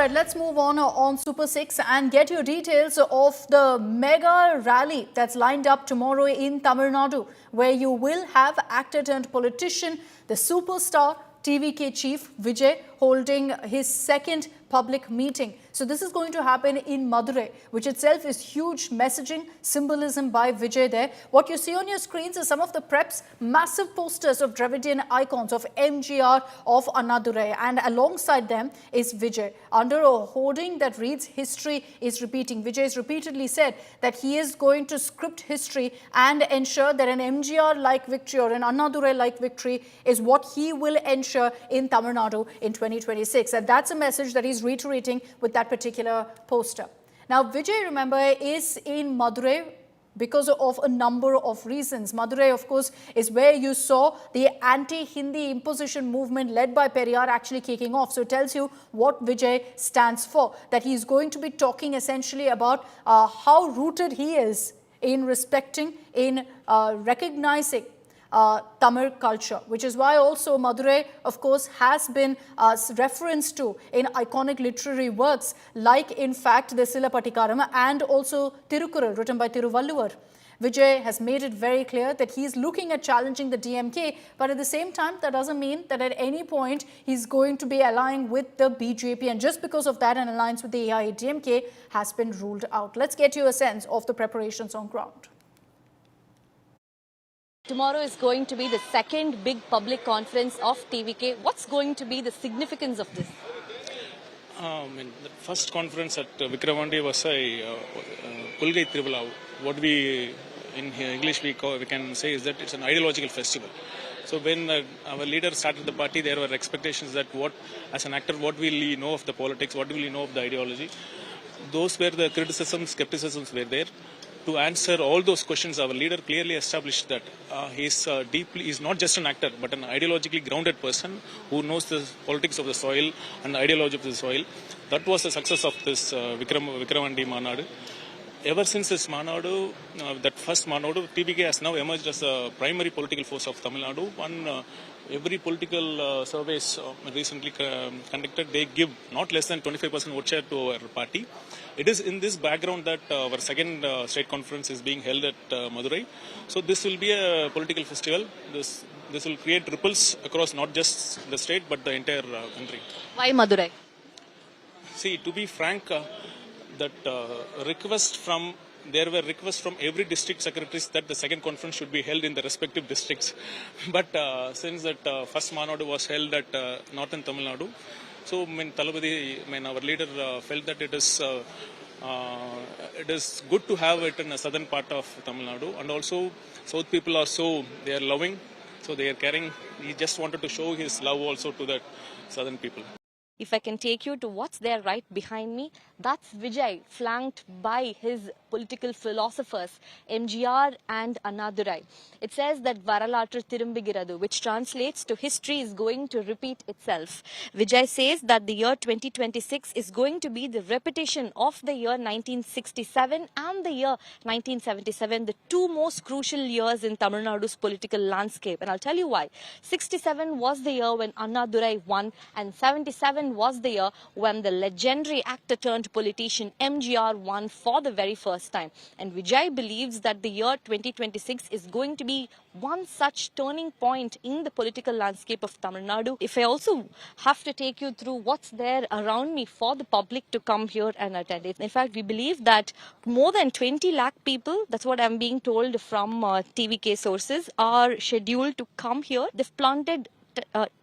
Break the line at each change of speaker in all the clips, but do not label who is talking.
right, let's move on Super 6 and get your details of the mega rally that's lined up tomorrow in Tamil Nadu, where you will have actor turned politician, the superstar TVK chief Vijay, holding his second public meeting. So this is going to happen in Madurai, which itself is huge messaging, symbolism by Vijay there. What you see on your screens is some of the preps, massive posters of Dravidian icons of MGR of Annadurai, and alongside them is Vijay under a hoarding that reads "History is repeating." Vijay has repeatedly said that he is going to script history and ensure that an MGR-like victory or an Annadurai-like victory is what he will ensure in Tamil Nadu in 2026. And that's a message that he's reiterating with that particular poster. Now, Vijay, remember, is in Madurai because of a number of reasons. Madurai, of course, is where you saw the anti-Hindi imposition movement led by Periyar actually kicking off. So it tells you what Vijay stands for, that he's going to be talking essentially about how rooted he is in respecting, in recognizing Tamil culture, which is why also Madurai, of course, has been referenced to in iconic literary works like, in fact, the Silapatikaram and also Tirukural, written by Tiruvalluvar. Vijay has made it very clear that he's looking at challenging the DMK, but at the same time, that doesn't mean that at any point he's going to be allying with the BJP. And just because of that, an alliance with the AIDMK has been ruled out. Let's get you a sense of the preparations on ground.
Tomorrow is going to be the second big public conference of TVK. What's going to be the significance of this?
The first conference at Vikramandi was a Pulgai Tiruvila. What we in English we can say is that it's an ideological festival. So when our leader started the party, there were expectations that as an actor, what will he know of the politics, what will he know of the ideology. Those were the criticisms, skepticisms were there. To answer all those questions, our leader clearly established that he's not just an actor, but an ideologically grounded person who knows the politics of the soil and the ideology of the soil. That was the success of this Vikramandi Manadu. Ever since this Manadu, that first Manadu, TVK has now emerged as a primary political force of Tamil Nadu. Every political surveys recently conducted, they give not less than 25% vote share to our party. It is in this background that our second state conference is being held at Madurai. So this will be a political festival. This will create ripples across not just the state but the entire country.
Why Madurai?
See, to be frank, there were requests from every district secretaries that the second conference should be held in the respective districts. But since that first Manadu was held at northern Tamil Nadu, so our leader felt that it is good to have it in the southern part of Tamil Nadu, and also South people are they are loving, so they are caring. He just wanted to show his love also to the southern people.
If I can take you to what's there right behind me, that's Vijay, flanked by his political philosophers, MGR and Annadurai. It says that Varalatra Tirumbigiradu, which translates to history is going to repeat itself. Vijay says that the year 2026 is going to be the repetition of the year 1967 and the year 1977, the two most crucial years in Tamil Nadu's political landscape. And I'll tell you why. 67 was the year when Annadurai won, and 77 was the year when the legendary actor turned politician MGR won for the very first time. And Vijay believes that the year 2026 is going to be one such turning point in the political landscape of Tamil Nadu. If I also have to take you through what's there around me for the public to come here and attend it. In fact, we believe that more than 20 lakh people, that's what I'm being told from TVK sources, are scheduled to come here. They've planted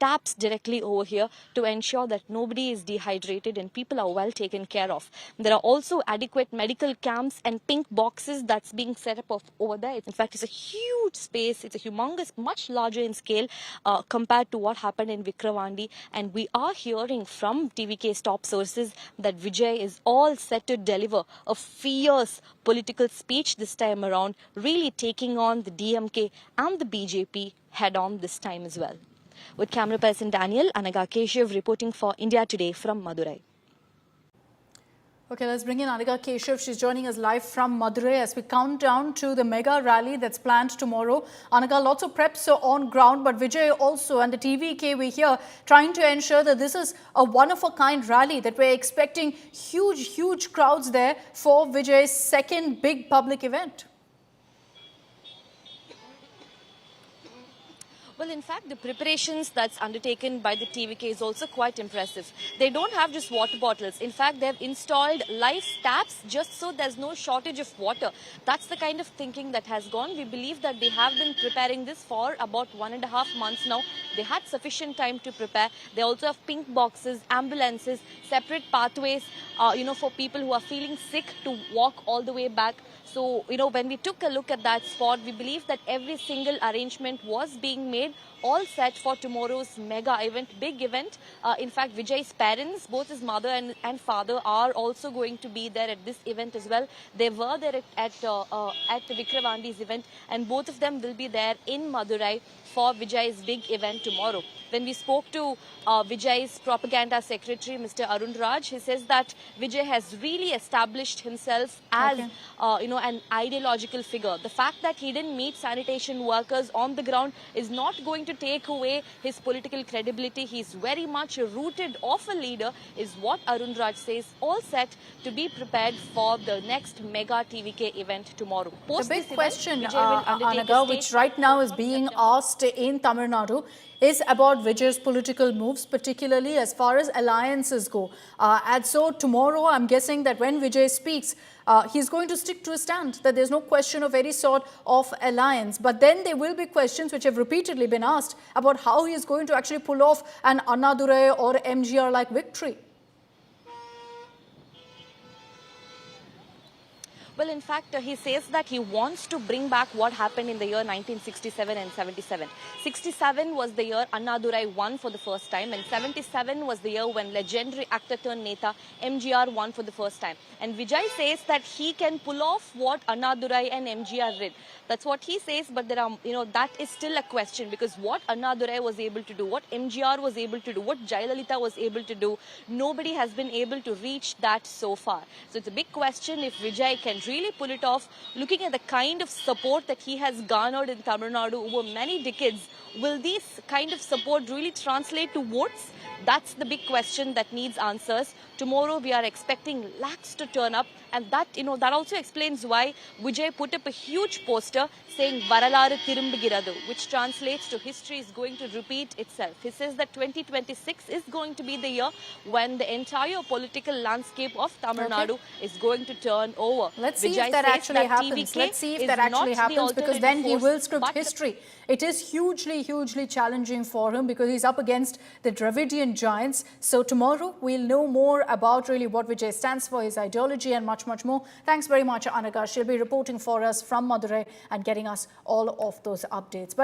taps directly over here to ensure that nobody is dehydrated and people are well taken care of. There are also adequate medical camps and pink boxes that's being set up over there. In fact, it's a huge space. It's a humongous, much larger in scale compared to what happened in Vikramandi. And we are hearing from TVK's top sources that Vijay is all set to deliver a fierce political speech this time around, really taking on the DMK and the BJP head on this time as well. With camera person Daniel, Anaga Keshav reporting for India Today from Madurai.
Okay, let's bring in Anika Keshav. She's joining us live from Madurai as we count down to the mega rally that's planned tomorrow. Anika, lots of preps are on ground, but Vijay also and the TVK we're here trying to ensure that this is a one-of-a-kind rally, that we're expecting huge crowds there for Vijay's second big public event.
Well, in fact, the preparations that's undertaken by the TVK is also quite impressive. They don't have just water bottles. In fact, they've installed live taps just so there's no shortage of water. That's the kind of thinking that has gone. We believe that they have been preparing this for about 1.5 months now. They had sufficient time to prepare. They also have pink boxes, ambulances, separate pathways, for people who are feeling sick to walk all the way back. So, when we took a look at that spot, we believe that every single arrangement was being made, all set for tomorrow's mega event, big event. In fact, Vijay's parents, both his mother and father, are also going to be there at this event as well. They were there at Vikravandi's event, and both of them will be there in Madurai for Vijay's big event tomorrow. When we spoke to Vijay's propaganda secretary, Mr. Arun Raj, he says that Vijay has really established himself as, an ideological figure. The fact that he didn't meet sanitation workers on the ground is not going to take away his political credibility. He's very much rooted of a leader, is what Arun Raj says, all set to be prepared for the next mega TVK event tomorrow.
The big question, Anaga, which right now is being asked in Tamil Nadu, is about Vijay's political moves, particularly as far as alliances go. And so tomorrow, I'm guessing that when Vijay speaks, he's going to stick to his stand, that there's no question of any sort of alliance. But then there will be questions which have repeatedly been asked about how he is going to actually pull off an Annadurai or MGR-like victory.
Well, in fact, he says that he wants to bring back what happened in the year 1967 and 77. 67 was the year Annadurai won for the first time, and 77 was the year when legendary actor turned Neta MGR won for the first time. And Vijay says that he can pull off what Annadurai and MGR did. That's what he says, but there are, that is still a question, because what Annadurai was able to do, what MGR was able to do, what Jayalalitha was able to do, nobody has been able to reach that so far. So it's a big question if Vijay can really pull it off. Looking at the kind of support that he has garnered in Tamil Nadu over many decades, will this kind of support really translate to votes? That's the big question that needs answers. Tomorrow we are expecting lakhs to turn up, and that also explains why Vijay put up a huge poster saying Varalaru Thirumbugiradu, which translates to history is going to repeat itself. He says that 2026 is going to be the year when the entire political landscape of Tamil Nadu is going to turn over.
Let's see if that actually happens. Let's see if that actually happens, because then he will script history. It is hugely challenging for him, because he's up against the Dravidian giants. So tomorrow we'll know more about really what Vijay stands for, his ideology, and much more. Thanks very much, Anaga. She'll be reporting for us from Madurai and getting us all of those updates.